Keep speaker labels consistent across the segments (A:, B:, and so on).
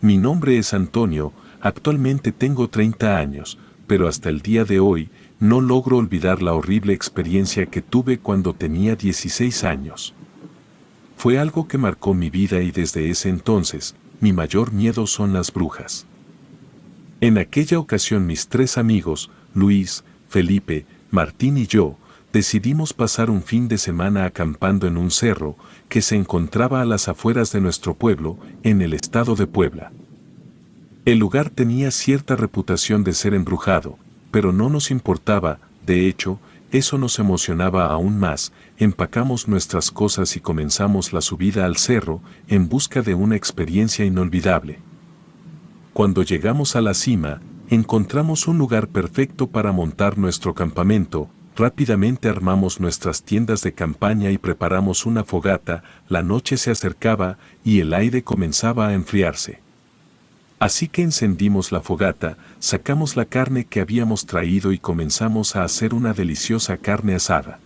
A: Mi nombre es Antonio, actualmente tengo 30 años, pero hasta el día de hoy no logro olvidar la horrible experiencia que tuve cuando tenía 16 años. Fue algo que marcó mi vida y desde ese entonces, mi mayor miedo son las brujas. En aquella ocasión mis 3 amigos, Luis, Felipe, Martín y yo, decidimos pasar un fin de semana acampando en un cerro que se encontraba a las afueras de nuestro pueblo, en el estado de Puebla. El lugar tenía cierta reputación de ser embrujado, pero no nos importaba, de hecho, eso nos emocionaba aún más. Empacamos nuestras cosas y comenzamos la subida al cerro en busca de una experiencia inolvidable. Cuando llegamos a la cima, encontramos un lugar perfecto para montar nuestro campamento. Rápidamente armamos nuestras tiendas de campaña y preparamos una fogata. La noche se acercaba y el aire comenzaba a enfriarse. Así que encendimos la fogata, sacamos la carne que habíamos traído y comenzamos a hacer una deliciosa carne asada.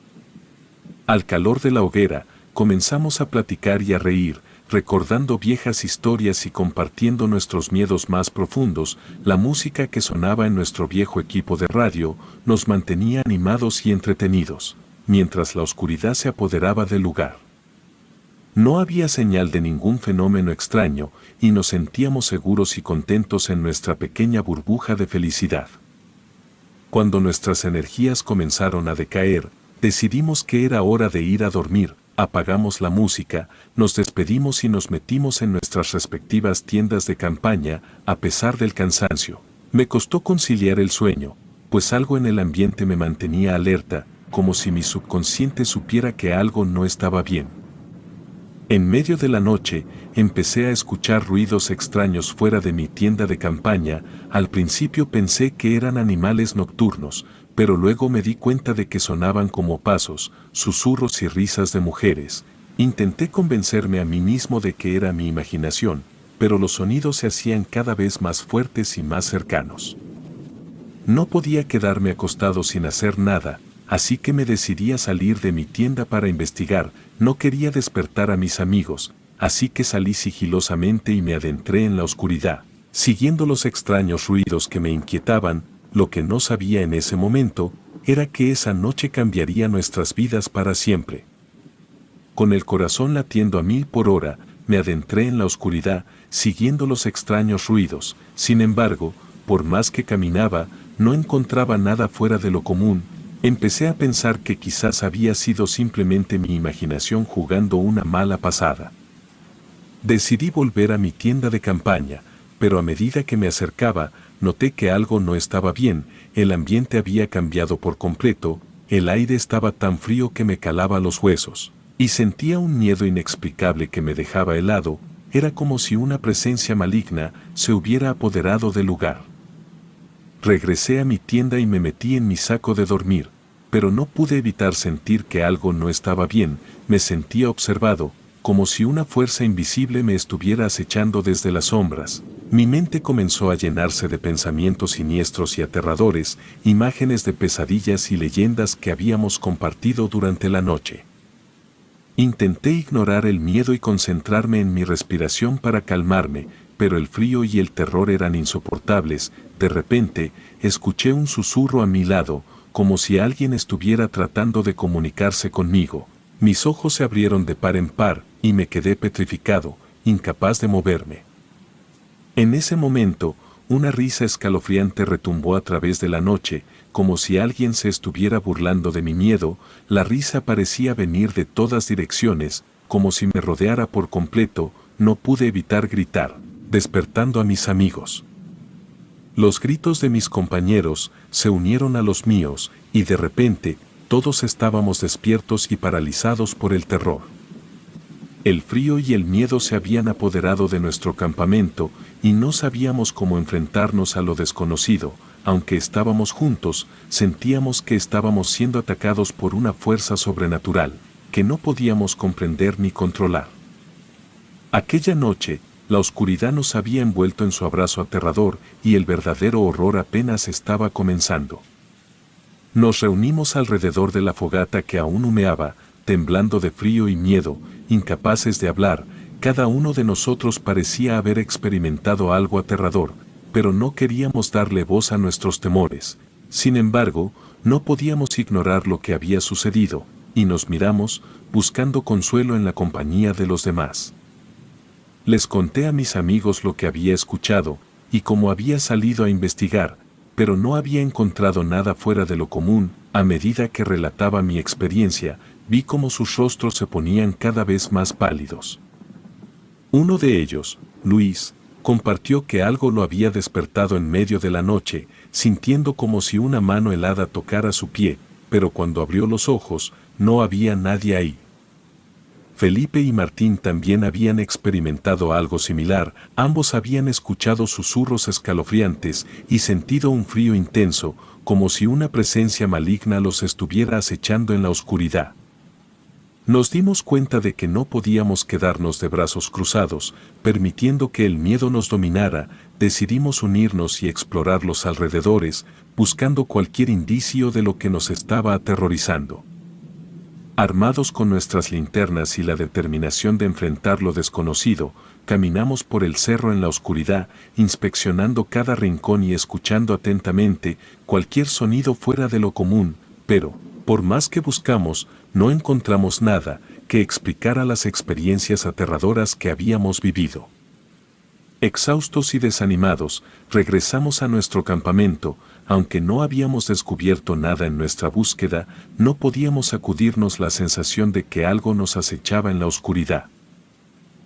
A: Al calor de la hoguera, comenzamos a platicar y a reír, recordando viejas historias y compartiendo nuestros miedos más profundos. La música que sonaba en nuestro viejo equipo de radio nos mantenía animados y entretenidos, mientras la oscuridad se apoderaba del lugar. No había señal de ningún fenómeno extraño y nos sentíamos seguros y contentos en nuestra pequeña burbuja de felicidad. Cuando nuestras energías comenzaron a decaer, decidimos que era hora de ir a dormir. Apagamos la música, nos despedimos y nos metimos en nuestras respectivas tiendas de campaña. A pesar del cansancio, me costó conciliar el sueño, pues algo en el ambiente me mantenía alerta, como si mi subconsciente supiera que algo no estaba bien. En medio de la noche, empecé a escuchar ruidos extraños fuera de mi tienda de campaña. Al principio pensé que eran animales nocturnos, pero luego me di cuenta de que sonaban como pasos, susurros y risas de mujeres. Intenté convencerme a mí mismo de que era mi imaginación, pero los sonidos se hacían cada vez más fuertes y más cercanos. No podía quedarme acostado sin hacer nada, así que me decidí a salir de mi tienda para investigar. No quería despertar a mis amigos, así que salí sigilosamente y me adentré en la oscuridad, siguiendo los extraños ruidos que me inquietaban. Lo que no sabía en ese momento era que esa noche cambiaría nuestras vidas para siempre. Con el corazón latiendo a 1000 por hora, me adentré en la oscuridad, siguiendo los extraños ruidos. Sin embargo, por más que caminaba, no encontraba nada fuera de lo común. Empecé a pensar que quizás había sido simplemente mi imaginación jugando una mala pasada. Decidí volver a mi tienda de campaña, pero a medida que me acercaba, noté que algo no estaba bien. El ambiente había cambiado por completo, el aire estaba tan frío que me calaba los huesos, y sentía un miedo inexplicable que me dejaba helado. Era como si una presencia maligna se hubiera apoderado del lugar. Regresé a mi tienda y me metí en mi saco de dormir, pero no pude evitar sentir que algo no estaba bien. Me sentía observado, como si una fuerza invisible me estuviera acechando desde las sombras. Mi mente comenzó a llenarse de pensamientos siniestros y aterradores, imágenes de pesadillas y leyendas que habíamos compartido durante la noche. Intenté ignorar el miedo y concentrarme en mi respiración para calmarme, pero el frío y el terror eran insoportables. De repente, escuché un susurro a mi lado, como si alguien estuviera tratando de comunicarse conmigo. Mis ojos se abrieron de par en par, y me quedé petrificado, incapaz de moverme. En ese momento, una risa escalofriante retumbó a través de la noche, como si alguien se estuviera burlando de mi miedo. La risa parecía venir de todas direcciones, como si me rodeara por completo. No pude evitar gritar, despertando a mis amigos. Los gritos de mis compañeros se unieron a los míos, y de repente, todos estábamos despiertos y paralizados por el terror. El frío y el miedo se habían apoderado de nuestro campamento, y no sabíamos cómo enfrentarnos a lo desconocido. Aunque estábamos juntos, sentíamos que estábamos siendo atacados por una fuerza sobrenatural, que no podíamos comprender ni controlar. Aquella noche, la oscuridad nos había envuelto en su abrazo aterrador, y el verdadero horror apenas estaba comenzando. Nos reunimos alrededor de la fogata que aún humeaba, temblando de frío y miedo, incapaces de hablar. cada uno de nosotros parecía haber experimentado algo aterrador, pero no queríamos darle voz a nuestros temores. Sin embargo, no podíamos ignorar lo que había sucedido, y nos miramos, buscando consuelo en la compañía de los demás. Les conté a mis amigos lo que había escuchado, y cómo había salido a investigar, pero no había encontrado nada fuera de lo común. A medida que relataba mi experiencia, vi cómo sus rostros se ponían cada vez más pálidos. Uno de ellos, Luis, compartió que algo lo había despertado en medio de la noche, sintiendo como si una mano helada tocara su pie, pero cuando abrió los ojos, no había nadie ahí. Felipe y Martín también habían experimentado algo similar, ambos habían escuchado susurros escalofriantes y sentido un frío intenso, como si una presencia maligna los estuviera acechando en la oscuridad. Nos dimos cuenta de que no podíamos quedarnos de brazos cruzados, permitiendo que el miedo nos dominara. Decidimos unirnos y explorar los alrededores, buscando cualquier indicio de lo que nos estaba aterrorizando. Armados con nuestras linternas y la determinación de enfrentar lo desconocido, caminamos por el cerro en la oscuridad, inspeccionando cada rincón y escuchando atentamente cualquier sonido fuera de lo común, pero, por más que buscamos, no encontramos nada que explicara las experiencias aterradoras que habíamos vivido. Exhaustos y desanimados, regresamos a nuestro campamento. Aunque no habíamos descubierto nada en nuestra búsqueda, no podíamos sacudirnos la sensación de que algo nos acechaba en la oscuridad.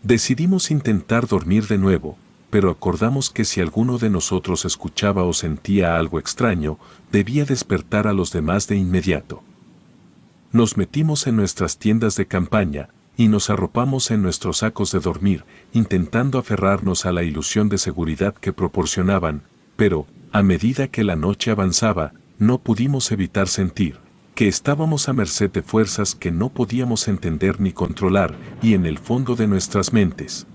A: Decidimos intentar dormir de nuevo, pero acordamos que si alguno de nosotros escuchaba o sentía algo extraño, debía despertar a los demás de inmediato. Nos metimos en nuestras tiendas de campaña y nos arropamos en nuestros sacos de dormir, intentando aferrarnos a la ilusión de seguridad que proporcionaban, pero, a medida que la noche avanzaba, no pudimos evitar sentir que estábamos a merced de fuerzas que no podíamos entender ni controlar, y en el fondo de nuestras mentes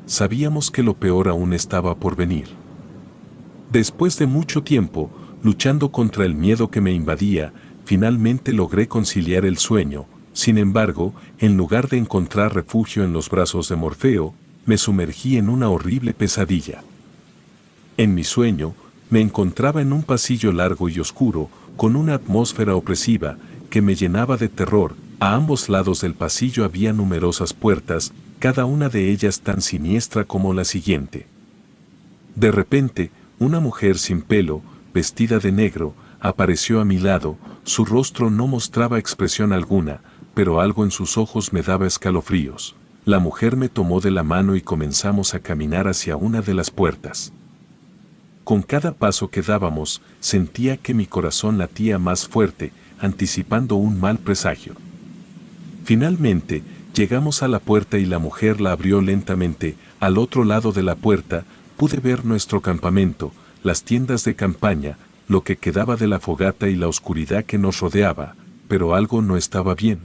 A: sabíamos que lo peor aún estaba por venir. Después de mucho tiempo, luchando contra el miedo que me invadía, finalmente logré conciliar el sueño. Sin embargo, en lugar de encontrar refugio en los brazos de Morfeo, me sumergí en una horrible pesadilla. En mi sueño, me encontraba en un pasillo largo y oscuro, con una atmósfera opresiva que me llenaba de terror. A ambos lados del pasillo había numerosas puertas, cada una de ellas tan siniestra como la siguiente. De repente, una mujer sin pelo, vestida de negro, apareció a mi lado. Su rostro no mostraba expresión alguna, pero algo en sus ojos me daba escalofríos. La mujer me tomó de la mano y comenzamos a caminar hacia una de las puertas. Con cada paso que dábamos, sentía que mi corazón latía más fuerte, anticipando un mal presagio. Finalmente, llegamos a la puerta y la mujer la abrió lentamente. Al otro lado de la puerta, pude ver nuestro campamento, las tiendas de campaña, lo que quedaba de la fogata y la oscuridad que nos rodeaba, pero algo no estaba bien.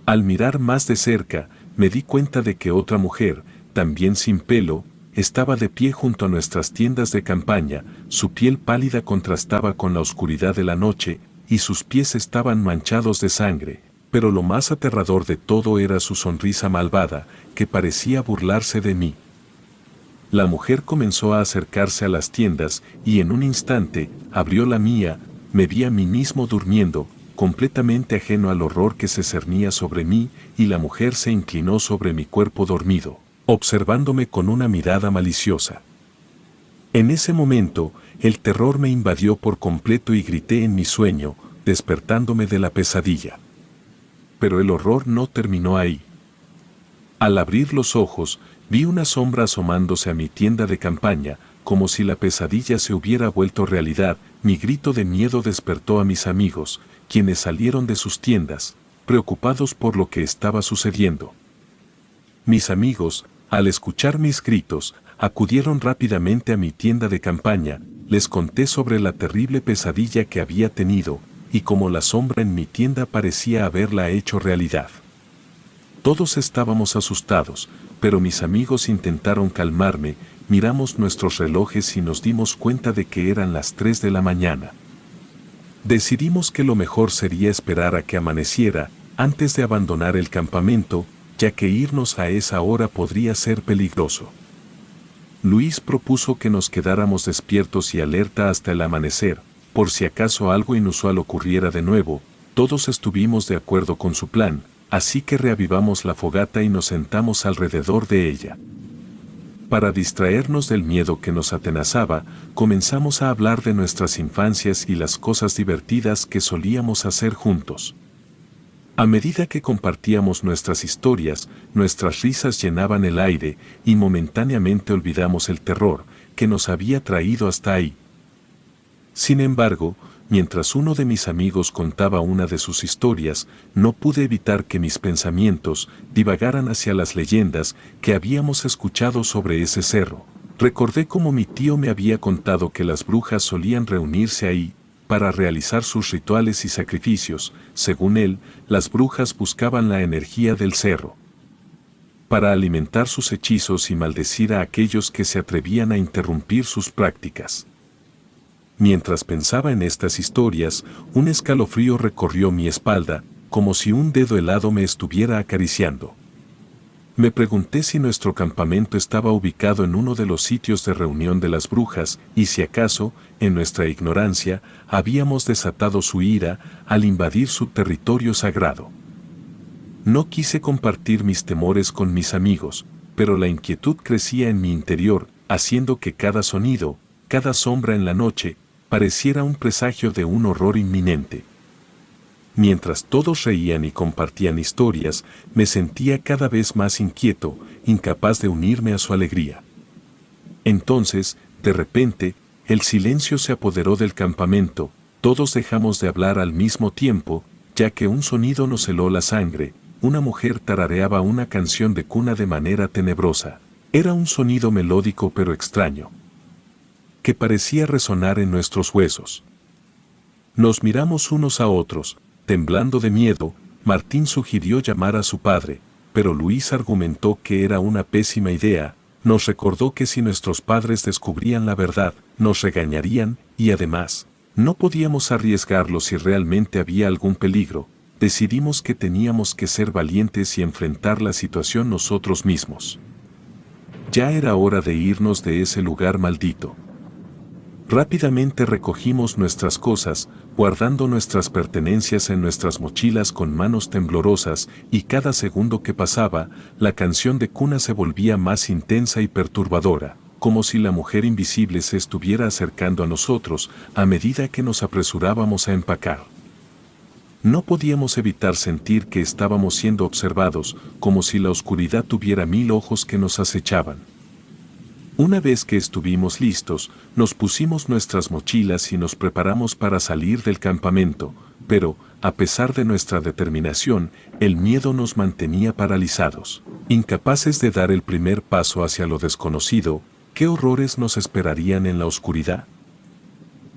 A: Al mirar más de cerca, me di cuenta de que otra mujer, también sin pelo, estaba de pie junto a nuestras tiendas de campaña. Su piel pálida contrastaba con la oscuridad de la noche, y sus pies estaban manchados de sangre, pero lo más aterrador de todo era su sonrisa malvada, que parecía burlarse de mí. La mujer comenzó a acercarse a las tiendas, y en un instante, abrió la mía. Me vi a mí mismo durmiendo, completamente ajeno al horror que se cernía sobre mí, y la mujer se inclinó sobre mi cuerpo dormido, observándome con una mirada maliciosa. En ese momento, el terror me invadió por completo y grité en mi sueño, despertándome de la pesadilla. Pero el horror no terminó ahí. Al abrir los ojos, vi una sombra asomándose a mi tienda de campaña, como si la pesadilla se hubiera vuelto realidad. Mi grito de miedo despertó a mis amigos, quienes salieron de sus tiendas, preocupados por lo que estaba sucediendo. Mis amigos, al escuchar mis gritos, acudieron rápidamente a mi tienda de campaña. Les conté sobre la terrible pesadilla que había tenido, y cómo la sombra en mi tienda parecía haberla hecho realidad. Todos estábamos asustados, pero mis amigos intentaron calmarme. Miramos nuestros relojes y nos dimos cuenta de que eran las 3 de la mañana. Decidimos que lo mejor sería esperar a que amaneciera, antes de abandonar el campamento, ya que irnos a esa hora podría ser peligroso. Luis propuso que nos quedáramos despiertos y alerta hasta el amanecer, por si acaso algo inusual ocurriera de nuevo. Todos estuvimos de acuerdo con su plan, así que reavivamos la fogata y nos sentamos alrededor de ella. Para distraernos del miedo que nos atenazaba, comenzamos a hablar de nuestras infancias y las cosas divertidas que solíamos hacer juntos. A medida que compartíamos nuestras historias, nuestras risas llenaban el aire y momentáneamente olvidamos el terror que nos había traído hasta ahí. Sin embargo, mientras uno de mis amigos contaba una de sus historias, no pude evitar que mis pensamientos divagaran hacia las leyendas que habíamos escuchado sobre ese cerro. Recordé cómo mi tío me había contado que las brujas solían reunirse ahí para realizar sus rituales y sacrificios. Según él, las brujas buscaban la energía del cerro para alimentar sus hechizos y maldecir a aquellos que se atrevían a interrumpir sus prácticas. Mientras pensaba en estas historias, un escalofrío recorrió mi espalda, como si un dedo helado me estuviera acariciando. Me pregunté si nuestro campamento estaba ubicado en uno de los sitios de reunión de las brujas y si acaso, en nuestra ignorancia, habíamos desatado su ira al invadir su territorio sagrado. No quise compartir mis temores con mis amigos, pero la inquietud crecía en mi interior, haciendo que cada sonido, cada sombra en la noche, pareciera un presagio de un horror inminente. Mientras todos reían y compartían historias, me sentía cada vez más inquieto, incapaz de unirme a su alegría. Entonces, de repente, el silencio se apoderó del campamento, todos dejamos de hablar al mismo tiempo, ya que un sonido nos heló la sangre. Una mujer tarareaba una canción de cuna de manera tenebrosa. Era un sonido melódico pero extraño, que parecía resonar en nuestros huesos. Nos miramos unos a otros. Temblando de miedo, Martín sugirió llamar a su padre, pero Luis argumentó que era una pésima idea. Nos recordó que si nuestros padres descubrían la verdad, nos regañarían, y además, no podíamos arriesgarlo si realmente había algún peligro. Decidimos que teníamos que ser valientes y enfrentar la situación nosotros mismos. Ya era hora de irnos de ese lugar maldito. Rápidamente recogimos nuestras cosas, guardando nuestras pertenencias en nuestras mochilas con manos temblorosas, y cada segundo que pasaba, la canción de cuna se volvía más intensa y perturbadora, como si la mujer invisible se estuviera acercando a nosotros a medida que nos apresurábamos a empacar. No podíamos evitar sentir que estábamos siendo observados, como si la oscuridad tuviera 1000 ojos que nos acechaban. Una vez que estuvimos listos, nos pusimos nuestras mochilas y nos preparamos para salir del campamento, pero, a pesar de nuestra determinación, el miedo nos mantenía paralizados, incapaces de dar el primer paso hacia lo desconocido. ¿Qué horrores nos esperarían en la oscuridad?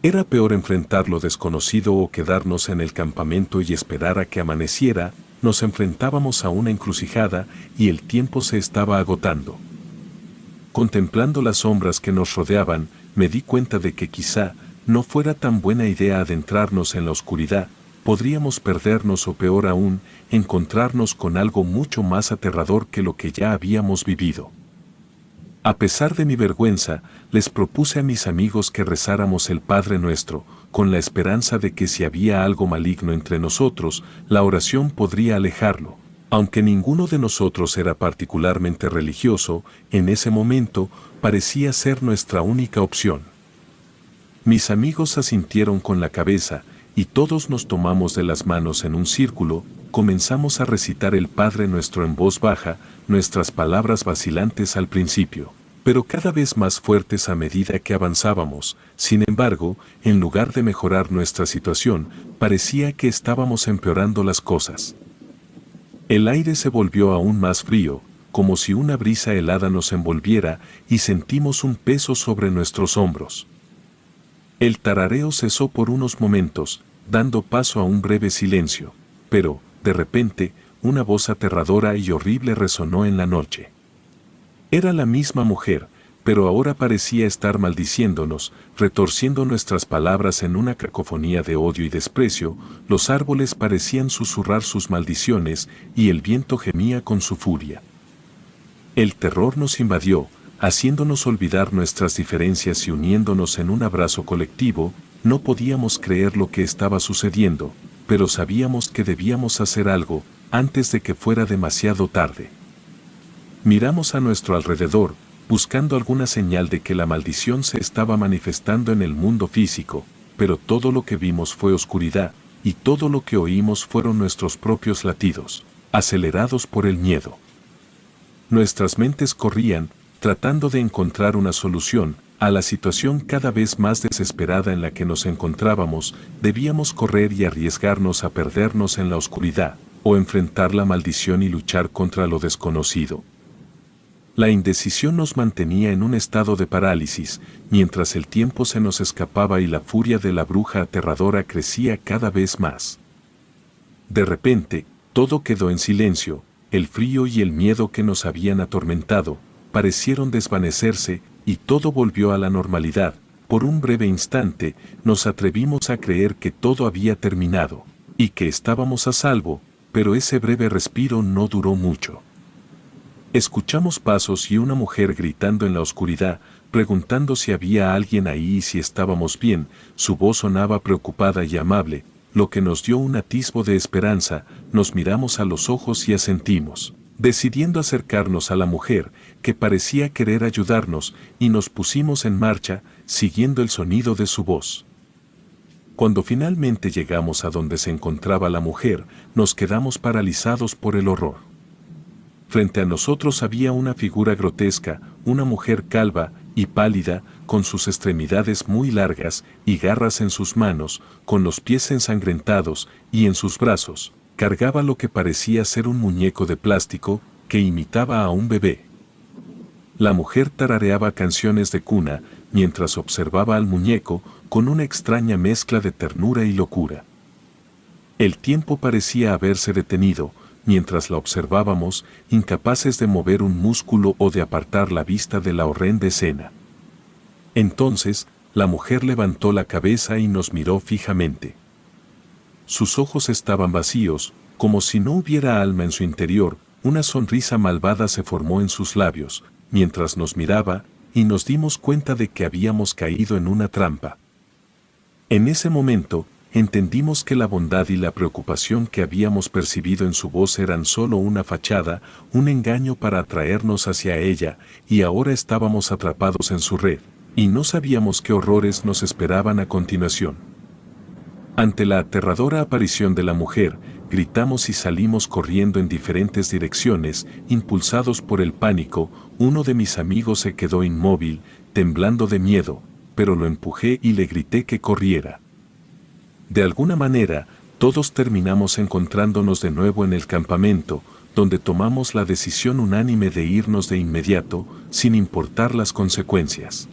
A: Era peor enfrentar lo desconocido o quedarnos en el campamento y esperar a que amaneciera. Nos enfrentábamos a una encrucijada y el tiempo se estaba agotando. Contemplando las sombras que nos rodeaban, me di cuenta de que quizá no fuera tan buena idea adentrarnos en la oscuridad. Podríamos perdernos o peor aún, encontrarnos con algo mucho más aterrador que lo que ya habíamos vivido. A pesar de mi vergüenza, les propuse a mis amigos que rezáramos el Padre Nuestro, con la esperanza de que si había algo maligno entre nosotros, la oración podría alejarlo. Aunque ninguno de nosotros era particularmente religioso, en ese momento parecía ser nuestra única opción. Mis amigos asintieron con la cabeza, y todos nos tomamos de las manos en un círculo. Comenzamos a recitar el Padre Nuestro en voz baja, nuestras palabras vacilantes al principio, pero cada vez más fuertes a medida que avanzábamos. Sin embargo, en lugar de mejorar nuestra situación, parecía que estábamos empeorando las cosas. El aire se volvió aún más frío, como si una brisa helada nos envolviera, y sentimos un peso sobre nuestros hombros. El tarareo cesó por unos momentos, dando paso a un breve silencio, pero, de repente, una voz aterradora y horrible resonó en la noche. Era la misma mujer, pero ahora parecía estar maldiciéndonos, retorciendo nuestras palabras en una cacofonía de odio y desprecio. Los árboles parecían susurrar sus maldiciones y el viento gemía con su furia. El terror nos invadió, haciéndonos olvidar nuestras diferencias y uniéndonos en un abrazo colectivo. No podíamos creer lo que estaba sucediendo, pero sabíamos que debíamos hacer algo antes de que fuera demasiado tarde. Miramos a nuestro alrededor, buscando alguna señal de que la maldición se estaba manifestando en el mundo físico, pero todo lo que vimos fue oscuridad, y todo lo que oímos fueron nuestros propios latidos, acelerados por el miedo. Nuestras mentes corrían, tratando de encontrar una solución a la situación cada vez más desesperada en la que nos encontrábamos. Debíamos correr y arriesgarnos a perdernos en la oscuridad, o enfrentar la maldición y luchar contra lo desconocido. La indecisión nos mantenía en un estado de parálisis, mientras el tiempo se nos escapaba y la furia de la bruja aterradora crecía cada vez más. De repente, todo quedó en silencio. El frío y el miedo que nos habían atormentado parecieron desvanecerse y todo volvió a la normalidad. Por un breve instante, nos atrevimos a creer que todo había terminado y que estábamos a salvo, pero ese breve respiro no duró mucho. Escuchamos pasos y una mujer gritando en la oscuridad, preguntando si había alguien ahí y si estábamos bien. Su voz sonaba preocupada y amable, lo que nos dio un atisbo de esperanza. Nos miramos a los ojos y asentimos, decidiendo acercarnos a la mujer, que parecía querer ayudarnos, y nos pusimos en marcha, siguiendo el sonido de su voz. Cuando finalmente llegamos a donde se encontraba la mujer, nos quedamos paralizados por el horror. Frente a nosotros había una figura grotesca, una mujer calva y pálida, con sus extremidades muy largas y garras en sus manos, con los pies ensangrentados, y en sus brazos cargaba lo que parecía ser un muñeco de plástico que imitaba a un bebé. La mujer tarareaba canciones de cuna mientras observaba al muñeco con una extraña mezcla de ternura y locura. El tiempo parecía haberse detenido mientras la observábamos, incapaces de mover un músculo o de apartar la vista de la horrenda escena. Entonces, la mujer levantó la cabeza y nos miró fijamente. Sus ojos estaban vacíos, como si no hubiera alma en su interior. Una sonrisa malvada se formó en sus labios, mientras nos miraba, y nos dimos cuenta de que habíamos caído en una trampa. En ese momento, entendimos que la bondad y la preocupación que habíamos percibido en su voz eran solo una fachada, un engaño para atraernos hacia ella, y ahora estábamos atrapados en su red, y no sabíamos qué horrores nos esperaban a continuación. Ante la aterradora aparición de la mujer, gritamos y salimos corriendo en diferentes direcciones, impulsados por el pánico. Uno de mis amigos se quedó inmóvil, temblando de miedo, pero lo empujé y le grité que corriera. De alguna manera, todos terminamos encontrándonos de nuevo en el campamento, donde tomamos la decisión unánime de irnos de inmediato, sin importar las consecuencias.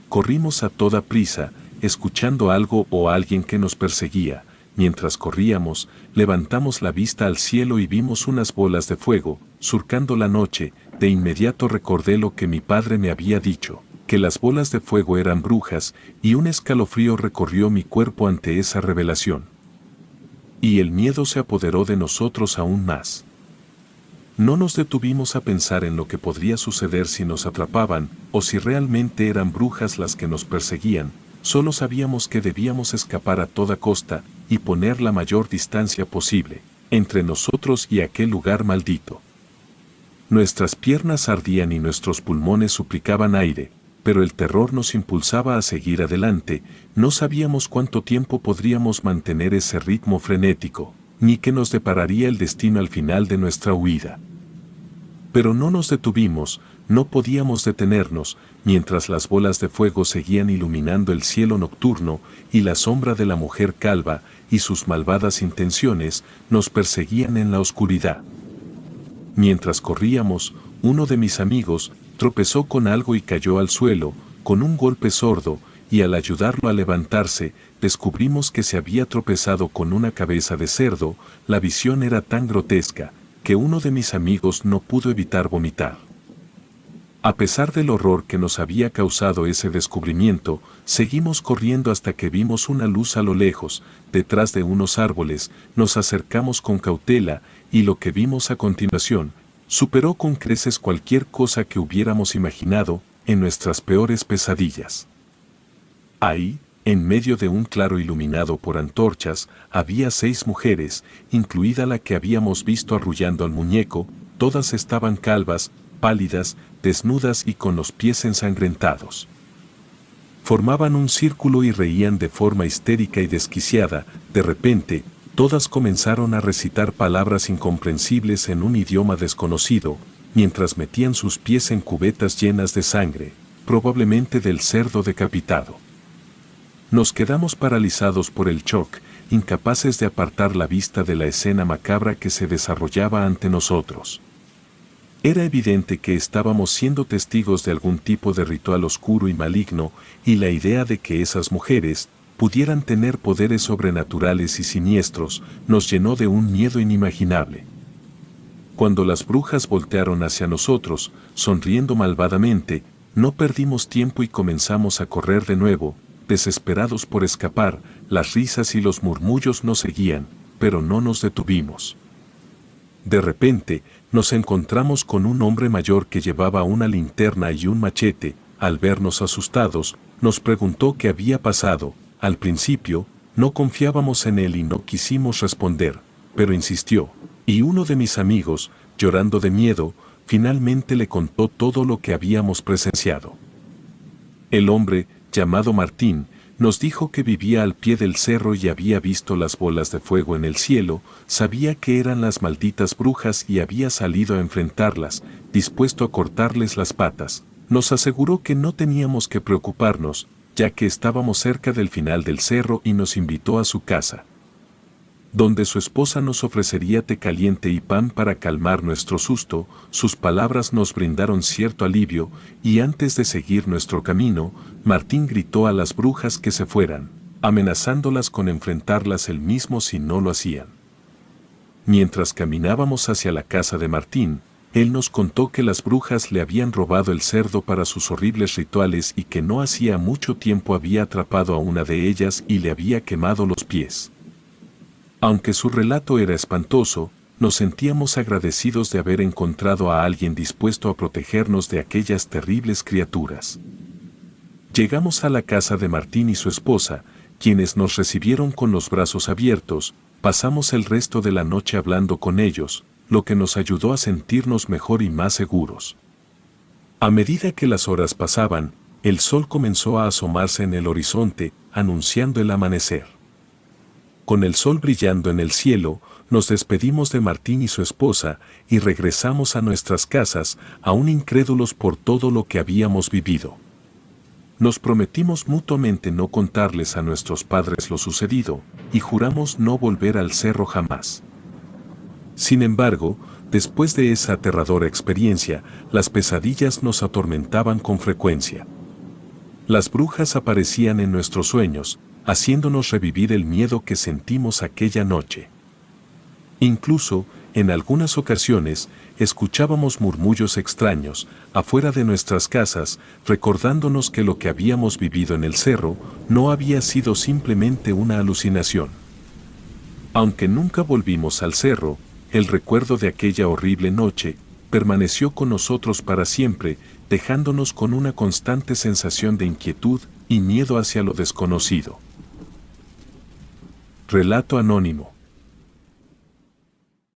A: Corrimos a toda prisa, escuchando algo o alguien que nos perseguía. Mientras corríamos, levantamos la vista al cielo y vimos unas bolas de fuego, surcando la noche. De inmediato recordé lo que mi padre me había dicho, que las bolas de fuego eran brujas, y un escalofrío recorrió mi cuerpo ante esa revelación. Y el miedo se apoderó de nosotros aún más. No nos detuvimos a pensar en lo que podría suceder si nos atrapaban, o si realmente eran brujas las que nos perseguían. Solo sabíamos que debíamos escapar a toda costa, y poner la mayor distancia posible entre nosotros y aquel lugar maldito. Nuestras piernas ardían y nuestros pulmones suplicaban aire, pero el terror nos impulsaba a seguir adelante. No sabíamos cuánto tiempo podríamos mantener ese ritmo frenético, ni qué nos depararía el destino al final de nuestra huida. Pero no nos detuvimos, no podíamos detenernos, mientras las bolas de fuego seguían iluminando el cielo nocturno, y la sombra de la mujer calva y sus malvadas intenciones nos perseguían en la oscuridad. Mientras corríamos, uno de mis amigos tropezó con algo y cayó al suelo, con un golpe sordo, y al ayudarlo a levantarse, descubrimos que se había tropezado con una cabeza de cerdo. La visión era tan grotesca, que uno de mis amigos no pudo evitar vomitar. A pesar del horror que nos había causado ese descubrimiento, seguimos corriendo hasta que vimos una luz a lo lejos, detrás de unos árboles, nos acercamos con cautela, y lo que vimos a continuación, superó con creces cualquier cosa que hubiéramos imaginado en nuestras peores pesadillas. Ahí, en medio de un claro iluminado por antorchas, había 6 mujeres, incluida la que habíamos visto arrullando al muñeco. Todas estaban calvas, pálidas, desnudas y con los pies ensangrentados. Formaban un círculo y reían de forma histérica y desquiciada. De repente, todas comenzaron a recitar palabras incomprensibles en un idioma desconocido, mientras metían sus pies en cubetas llenas de sangre, probablemente del cerdo decapitado. Nos quedamos paralizados por el shock, incapaces de apartar la vista de la escena macabra que se desarrollaba ante nosotros. Era evidente que estábamos siendo testigos de algún tipo de ritual oscuro y maligno, y la idea de que esas mujeres pudieran tener poderes sobrenaturales y siniestros nos llenó de un miedo inimaginable. Cuando las brujas voltearon hacia nosotros, sonriendo malvadamente, no perdimos tiempo y comenzamos a correr de nuevo, desesperados por escapar. Las risas y los murmullos nos seguían, pero no nos detuvimos. De repente, nos encontramos con un hombre mayor que llevaba una linterna y un machete. Al vernos asustados, nos preguntó qué había pasado. Al principio, no confiábamos en él y no quisimos responder, pero insistió, y uno de mis amigos, llorando de miedo, finalmente le contó todo lo que habíamos presenciado. El hombre, llamado Martín, nos dijo que vivía al pie del cerro y había visto las bolas de fuego en el cielo, sabía que eran las malditas brujas y había salido a enfrentarlas, dispuesto a cortarles las patas. Nos aseguró que no teníamos que preocuparnos, ya que estábamos cerca del final del cerro, y nos invitó a su casa, donde su esposa nos ofrecería té caliente y pan para calmar nuestro susto. Sus palabras nos brindaron cierto alivio, y antes de seguir nuestro camino, Martín gritó a las brujas que se fueran, amenazándolas con enfrentarlas él mismo si no lo hacían. Mientras caminábamos hacia la casa de Martín, él nos contó que las brujas le habían robado el cerdo para sus horribles rituales y que no hacía mucho tiempo había atrapado a una de ellas y le había quemado los pies. Aunque su relato era espantoso, nos sentíamos agradecidos de haber encontrado a alguien dispuesto a protegernos de aquellas terribles criaturas. Llegamos a la casa de Martín y su esposa, quienes nos recibieron con los brazos abiertos. Pasamos el resto de la noche hablando con ellos, lo que nos ayudó a sentirnos mejor y más seguros. A medida que las horas pasaban, el sol comenzó a asomarse en el horizonte, anunciando el amanecer. Con el sol brillando en el cielo, nos despedimos de Martín y su esposa y regresamos a nuestras casas, aún incrédulos por todo lo que habíamos vivido. Nos prometimos mutuamente no contarles a nuestros padres lo sucedido, y juramos no volver al cerro jamás. Sin embargo, después de esa aterradora experiencia, las pesadillas nos atormentaban con frecuencia. Las brujas aparecían en nuestros sueños, haciéndonos revivir el miedo que sentimos aquella noche. Incluso, en algunas ocasiones, escuchábamos murmullos extraños afuera de nuestras casas, recordándonos que lo que habíamos vivido en el cerro no había sido simplemente una alucinación. Aunque nunca volvimos al cerro, el recuerdo de aquella horrible noche permaneció con nosotros para siempre, dejándonos con una constante sensación de inquietud y miedo hacia lo desconocido. Relato anónimo.